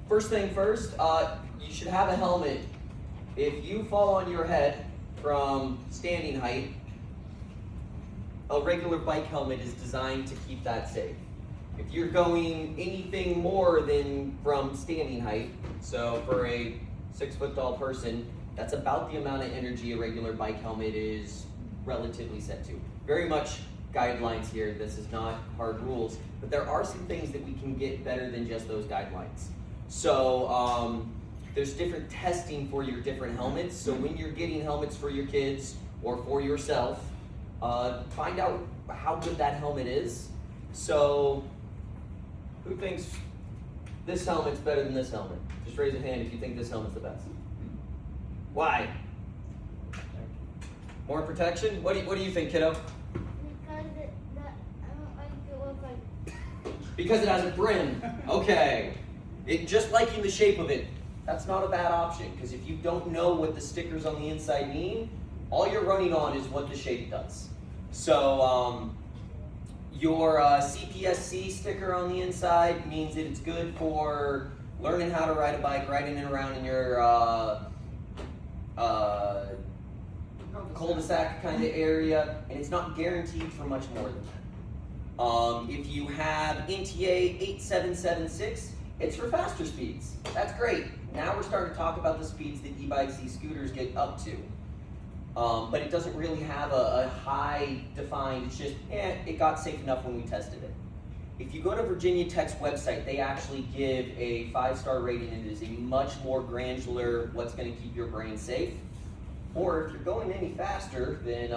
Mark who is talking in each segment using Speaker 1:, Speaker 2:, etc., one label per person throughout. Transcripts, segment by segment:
Speaker 1: First thing first, you should have a helmet. If you fall on your head from standing height, a regular bike helmet is designed to keep that safe. If you're going anything more than from standing height, so for a 6 foot tall person, that's about the amount of energy a regular bike helmet is relatively set to. Very much guidelines here, this is not hard rules, but there are some things that we can get better than just those guidelines. So there's different testing for your different helmets, so when you're getting helmets for your kids or for yourself, find out how good that helmet is. So who thinks this helmet's better than this helmet? Just raise a hand if you think this helmet's the best. Why? More protection? What do you think, kiddo?
Speaker 2: Because I don't like it looks like.
Speaker 1: Because it has a brim. Okay. Just liking the shape of it, that's not a bad option, because if you don't know what the stickers on the inside mean, all you're running on is what the shape does. So your CPSC sticker on the inside means that it's good for learning how to ride a bike, riding it around in your cul-de-sac kind of area, and it's not guaranteed for much more than that. If you have NTA 8776, it's for faster speeds. That's great. Now we're starting to talk about the speeds that e-bikes, e-scooters get up to. But it doesn't really have a high defined, it's just, it got safe enough when we tested it. If you go to Virginia Tech's website, they actually give a 5-star rating, and it is a much more granular, what's gonna keep your brain safe. Or if you're going any faster than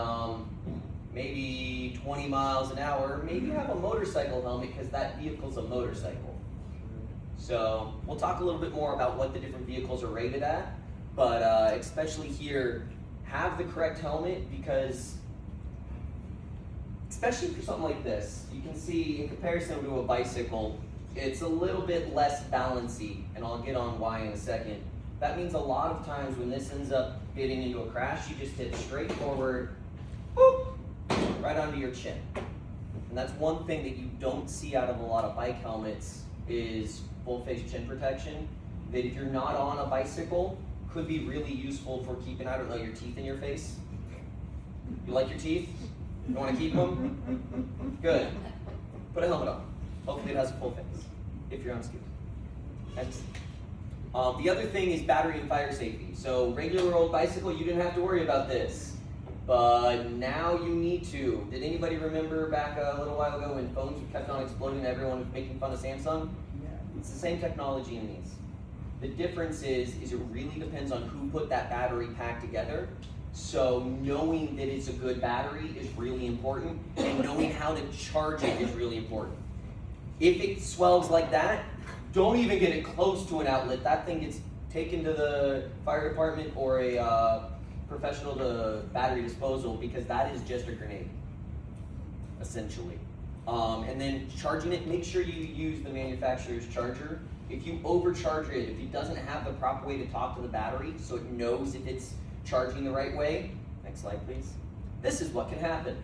Speaker 1: maybe 20 miles an hour, maybe have a motorcycle helmet, because that vehicle's a motorcycle. So we'll talk a little bit more about what the different vehicles are rated at, but especially here, have the correct helmet, because especially for something like this, you can see in comparison to a bicycle, it's a little bit less balancy, and I'll get on why in a second. That means a lot of times when this ends up getting into a crash, you just hit straight forward, boop, right onto your chin. And that's one thing that you don't see out of a lot of bike helmets is full face chin protection, that if you're not on a bicycle, could be really useful for keeping, I don't know, your teeth in your face. You like your teeth? You want to keep them? Good. Put a helmet on. Hopefully it has a full face, if you're on a scooter. Next. The other thing is battery and fire safety. So regular old bicycle, you didn't have to worry about this, but now you need to. Did anybody remember back a little while ago when phones kept on exploding and everyone was making fun of Samsung? It's the same technology in these. The difference is it really depends on who put that battery pack together. So knowing that it's a good battery is really important, and knowing how to charge it is really important. If it swells like that, don't even get it close to an outlet. That thing gets taken to the fire department or a professional to battery disposal, because that is just a grenade, essentially. And then charging it, make sure you use the manufacturer's charger. If you overcharge it, if it doesn't have the proper way to talk to the battery so it knows if it's charging the right way, next slide please, this is what can happen.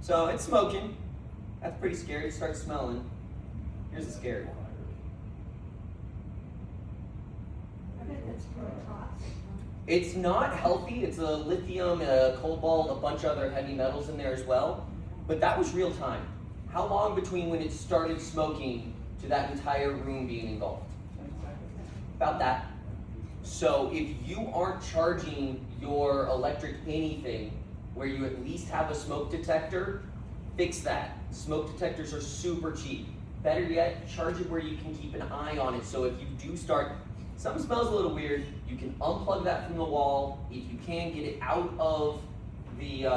Speaker 1: So it's smoking. That's pretty scary. It starts smelling. Here's the scary one. It's not healthy. It's a lithium, a cobalt, a bunch of other heavy metals in there as well. But that was real time. How long between when it started smoking to that entire room being engulfed? About that. So if you aren't charging your electric anything where you at least have a smoke detector, fix that. Smoke detectors are super cheap. Better yet, charge it where you can keep an eye on it, so if you do start, something smells a little weird, you can unplug that from the wall. If you can, get it out of the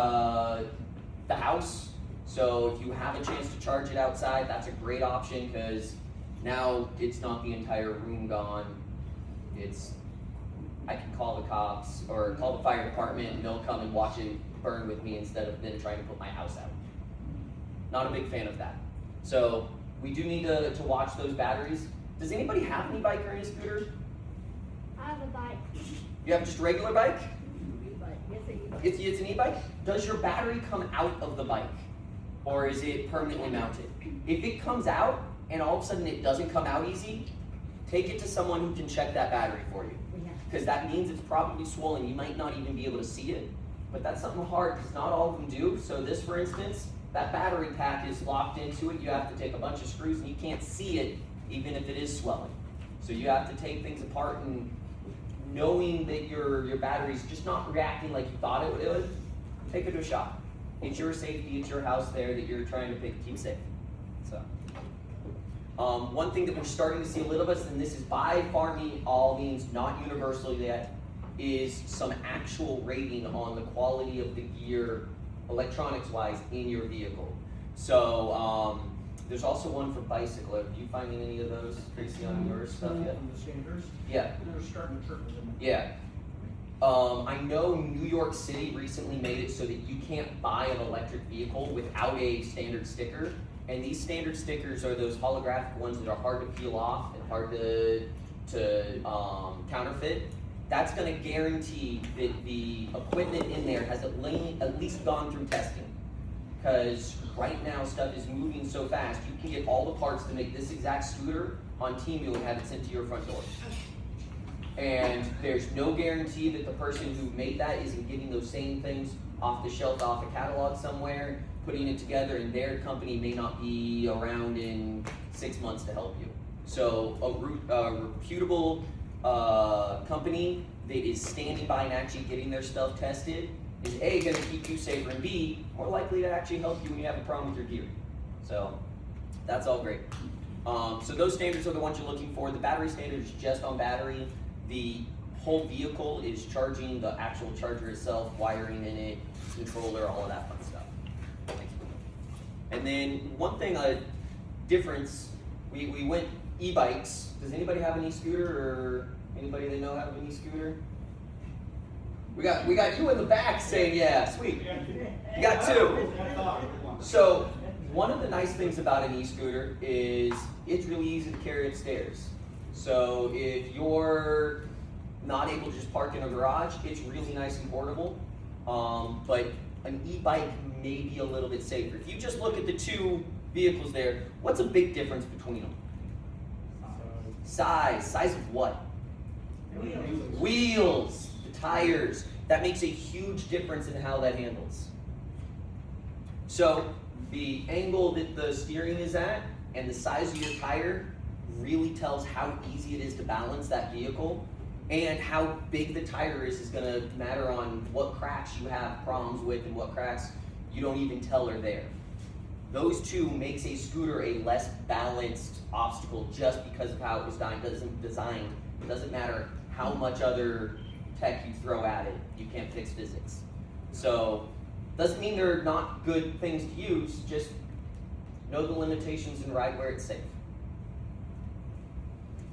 Speaker 1: house. So if you have a chance to charge it outside, that's a great option, because now it's not the entire room gone. I can call the cops or call the fire department, and they'll come and watch it burn with me instead of then trying to put my house out. Not a big fan of that. So we do need to watch those batteries. Does anybody have an e-bike or any scooter?
Speaker 2: I have a bike.
Speaker 1: You have just a regular bike?
Speaker 2: Yes,
Speaker 1: It's an e-bike? Does your battery come out of the bike? Or is it permanently mounted? If it comes out, and all of a sudden it doesn't come out easy, take it to someone who can check that battery for you. Because that means it's probably swollen. You might not even be able to see it, but that's something hard because not all of them do. So this, for instance, that battery pack is locked into it. You have to take a bunch of screws and you can't see it even if it is swelling. So you have to take things apart, and knowing that your battery's just not reacting like you thought it would, take it to a shop. It's your safety, it's your house there that you're trying to keep safe. So, one thing that we're starting to see a little bit, and this is by far all means not universal yet, is some actual rating on the quality of the gear, electronics-wise, in your vehicle. So, there's also one for bicycle. Have you finding any of those, Tracy, on your stuff yet?
Speaker 3: The standards.
Speaker 1: Yeah.
Speaker 3: They're starting to trickle in.
Speaker 1: Yeah. I know New York City recently made it so that you can't buy an electric vehicle without a standard sticker. And these standard stickers are those holographic ones that are hard to peel off and hard to counterfeit. That's going to guarantee that the equipment in there has at least gone through testing. Because right now stuff is moving so fast, you can get all the parts to make this exact scooter on Temu and have it sent to your front door. And there's no guarantee that the person who made that isn't getting those same things off the shelf, off a catalog somewhere, putting it together, and their company may not be around in 6 months to help you. So a reputable company that is standing by and actually getting their stuff tested is A, going to keep you safer, and B, more likely to actually help you when you have a problem with your gear. So that's all great. So those standards are the ones you're looking for. The battery standard is just on battery. The whole vehicle is charging, the actual charger itself, wiring in it, controller, all of that fun stuff. And then one thing, a difference, we went e-bikes. Does anybody have an e-scooter, or anybody they know have an e-scooter? We got you in the back saying yeah, sweet. You got two. So one of the nice things about an e-scooter is it's really easy to carry upstairs. So if you're not able to just park in a garage, it's really nice and portable. But an e-bike may be a little bit safer. If you just look at the two vehicles there, what's a big difference between them? Size. Size of what? Wheels. The tires. That makes a huge difference in how that handles. So the angle that the steering is at and the size of your tire really tells how easy it is to balance that vehicle, and how big the tire is going to matter on what cracks you have problems with and what cracks you don't even tell are there. Those two makes a scooter a less balanced obstacle just because of how it was designed. It doesn't matter how much other tech you throw at it, you can't fix physics. So doesn't mean they're not good things to use, just know the limitations and ride where it's safe.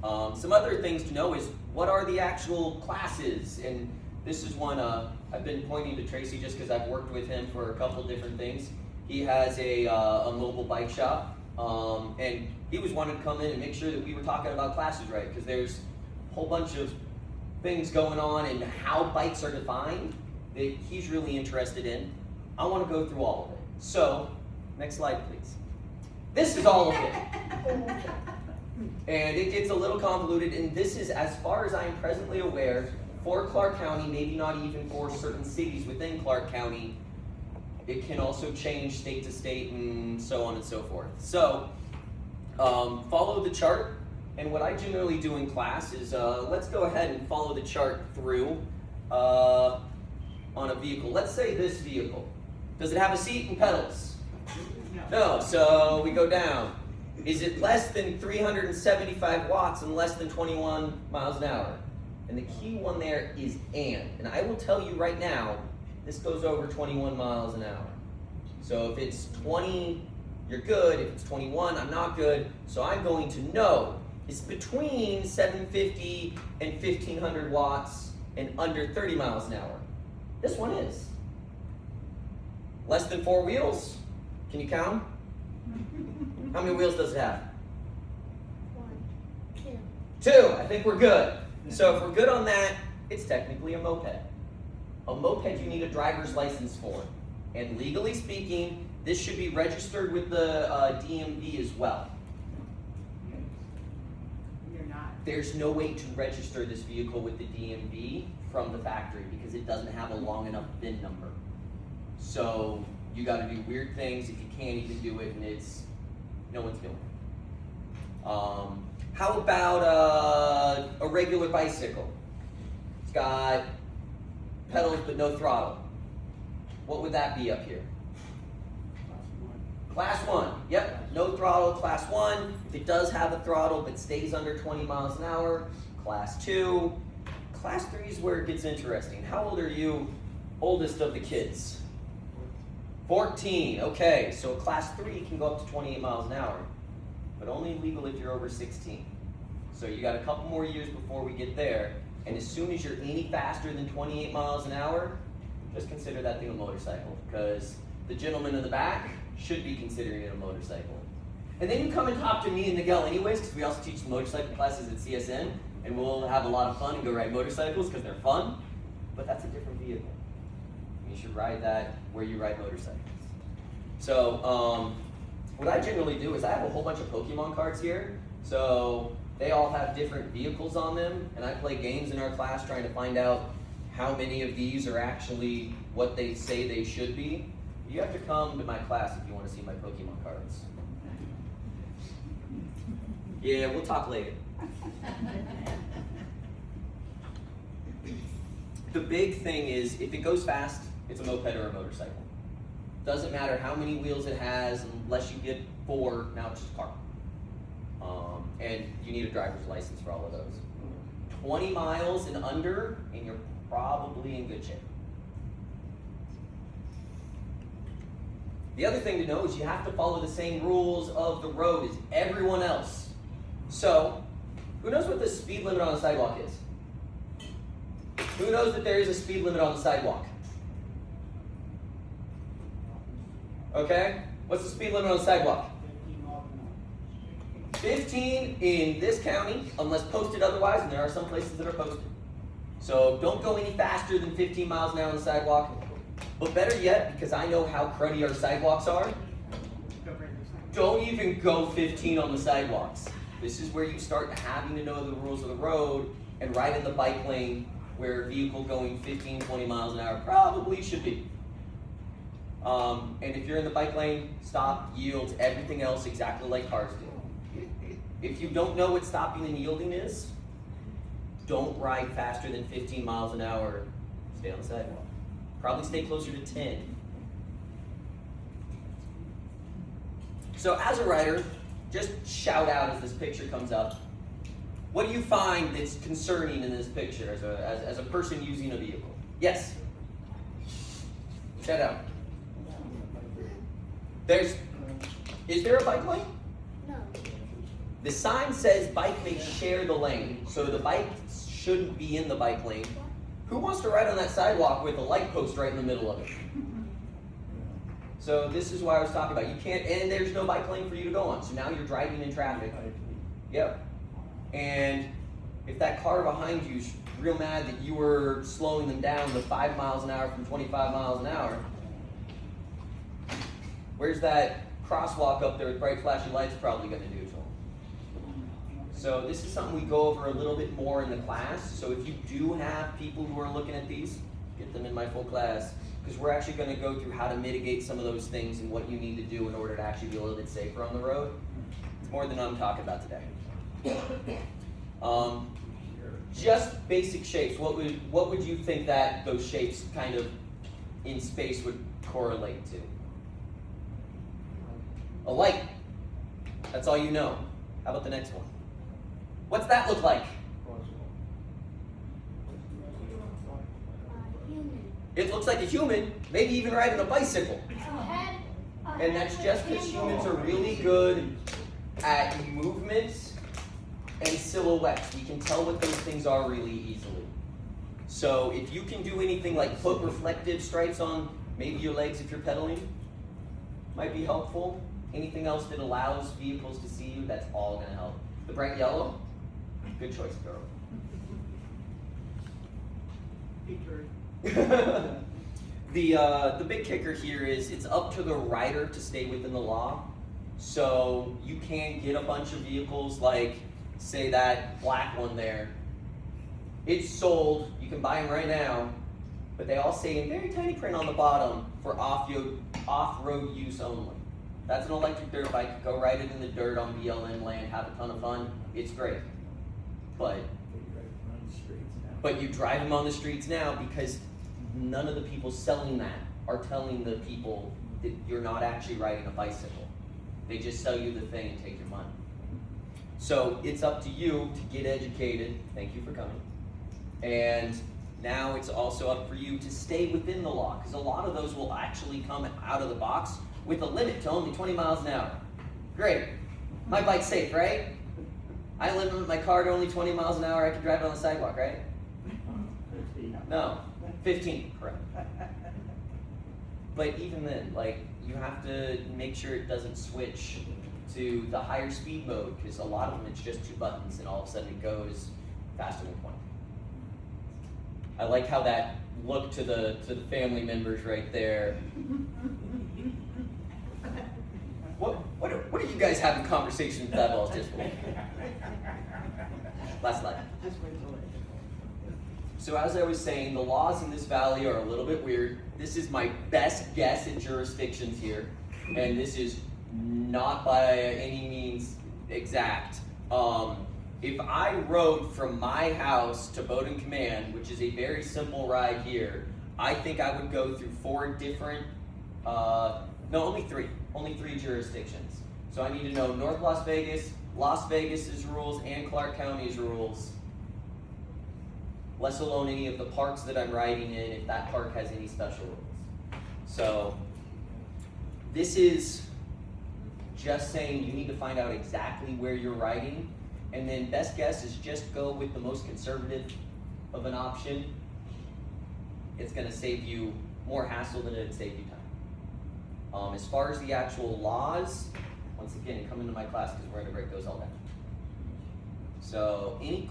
Speaker 1: Some other things to know is what are the actual classes, and this is one I've been pointing to Tracy just because I've worked with him for a couple different things. He has a mobile bike shop, and he was wanting to come in and make sure that we were talking about classes right, because there's a whole bunch of things going on and how bikes are defined that he's really interested in. I want to go through all of it. So, next slide please. This is all of it. And it gets a little convoluted, and this is, as far as I am presently aware, for Clark County, maybe not even for certain cities within Clark County. It can also change state to state and so on and so forth. So, follow the chart. And what I generally do in class is, let's go ahead and follow the chart through on a vehicle. Let's say this vehicle. Does it have a seat and pedals? No, so we go down. Is it less than 375 watts and less than 21 miles an hour? And the key one there is and I will tell you right now, this goes over 21 miles an hour. So if it's 20, you're good. If it's 21, I'm not good. So I'm going to know it's between 750 and 1500 watts and under 30 miles an hour. This one is. Less than 4 wheels? Can you count them? How many wheels does it have?
Speaker 2: 1,
Speaker 1: 2.
Speaker 2: 2.
Speaker 1: I think we're good. So if we're good on that, it's technically a moped. A moped you need a driver's license for. And legally speaking, this should be registered with the DMV as well.
Speaker 3: not?
Speaker 1: There's no way to register this vehicle with the DMV from the factory because it doesn't have a long enough VIN number. So you gotta do weird things if you can't even do it and no one's doing it. How about a regular bicycle? It's got pedals but no throttle. What would that be up here? Class 1, yep, no throttle, Class 1. If it does have a throttle but stays under 20 miles an hour, Class 2. Class 3 is where it gets interesting. How old are you, oldest of the kids? 14, okay, so Class 3 can go up to 28 miles an hour, but only legal if you're over 16. So you got a couple more years before we get there, and as soon as you're any faster than 28 miles an hour, just consider that thing a motorcycle, because the gentleman in the back should be considering it a motorcycle. And then you come and talk to me and Miguel anyways, because we also teach the motorcycle classes at CSN, and we'll have a lot of fun and go ride motorcycles because they're fun, but that's a different vehicle. You should ride that where you ride motorcycles. So what I generally do is I have a whole bunch of Pokemon cards here, so they all have different vehicles on them, and I play games in our class trying to find out how many of these are actually what they say they should be. You have to come to my class if you want to see my Pokemon cards. Yeah, we'll talk later. The big thing is, if it goes fast, it's a moped or a motorcycle. Doesn't matter how many wheels it has, unless you get 4, now it's just a car. And you need a driver's license for all of those. 20 miles and under, and you're probably in good shape. The other thing to know is you have to follow the same rules of the road as everyone else. So, who knows what the speed limit on the sidewalk is? Who knows that there is a speed limit on the sidewalk? Okay? What's the speed limit on the sidewalk? 15 in this county, unless posted otherwise, and there are some places that are posted. So don't go any faster than 15 miles an hour on the sidewalk. But better yet, because I know how cruddy our sidewalks are, don't even go 15 on the sidewalks. This is where you start having to know the rules of the road and ride in the bike lane where a vehicle going 15, 20 miles an hour probably should be. And if you're in the bike lane, stop, yield, everything else exactly like cars do. If you don't know what stopping and yielding is, don't ride faster than 15 miles an hour. Stay on the sidewalk. Probably stay closer to 10. So as a rider, just shout out as this picture comes up. What do you find that's concerning in this picture as a person using a vehicle? Yes? Shout out. Is there a bike lane?
Speaker 2: No.
Speaker 1: The sign says bike may share the lane, so the bike shouldn't be in the bike lane. Who wants to ride on that sidewalk with a light post right in the middle of it? So this is why I was talking about, you can't, and there's no bike lane for you to go on, so now you're driving in traffic. Yep. And if that car behind you is real mad that you were slowing them down to 5 miles an hour from 25 miles an hour, where's that crosswalk up there with bright flashing lights probably going to do to them? So this is something we go over a little bit more in the class. So if you do have people who are looking at these, get them in my full class, because we're actually going to go through how to mitigate some of those things and what you need to do in order to actually be a little bit safer on the road. It's more than I'm talking about today. Just basic shapes. What would you think that those shapes kind of in space would correlate to? A light. That's all you know. How about the next one? What's that look like?
Speaker 2: Human.
Speaker 1: It looks like a human, maybe even riding a bicycle.
Speaker 2: A head.
Speaker 1: And that's just because humans are really good at movements and silhouettes. We can tell what those things are really easily. So if you can do anything like put reflective stripes on maybe your legs if you're pedaling, might be helpful. Anything else that allows vehicles to see you, that's all going to help. The bright yellow, good choice, girl. The big kicker here is it's up to the rider to stay within the law. So you can't get a bunch of vehicles like say that black one there, it's sold, you can buy them right now, but they all say in very tiny print on the bottom for off-road use only. That's an electric dirt bike, go ride it in the dirt on BLM land, have a ton of fun, it's great. But you drive them on the streets now because none of the people selling that are telling the people that you're not actually riding a bicycle. They just sell you the thing and take your money. So it's up to you to get educated. Thank you for coming. And now it's also up for you to stay within the law, because a lot of those will actually come out of the box with a limit to only 20 miles an hour. Great. My bike's safe, right? I limit my car to only 20 miles an hour. I can drive it on the sidewalk, right? No, 15, correct. But even then, like, you have to make sure it doesn't switch to the higher speed mode, because a lot of them it's just 2 buttons and all of a sudden it goes faster than 20. I like how that looked to the family members right there. What are you guys having conversations with that ball just for? Last slide. So as I was saying, the laws in this valley are a little bit weird. This is my best guess at jurisdictions here, and this is not by any means exact. If I rode from my house to Bowdoin Command, which is a very simple ride here, I think I would go through 4 different, only 3 jurisdictions. So I need to know North Las Vegas's rules, and Clark County's rules, less alone any of the parks that I'm riding in, if that park has any special rules. So this is just saying you need to find out exactly where you're riding, and then best guess is just go with the most conservative of an option. It's gonna save you more hassle than it'd save you time. As far as the actual laws, once again, come into my class because we're gonna break those all down. So any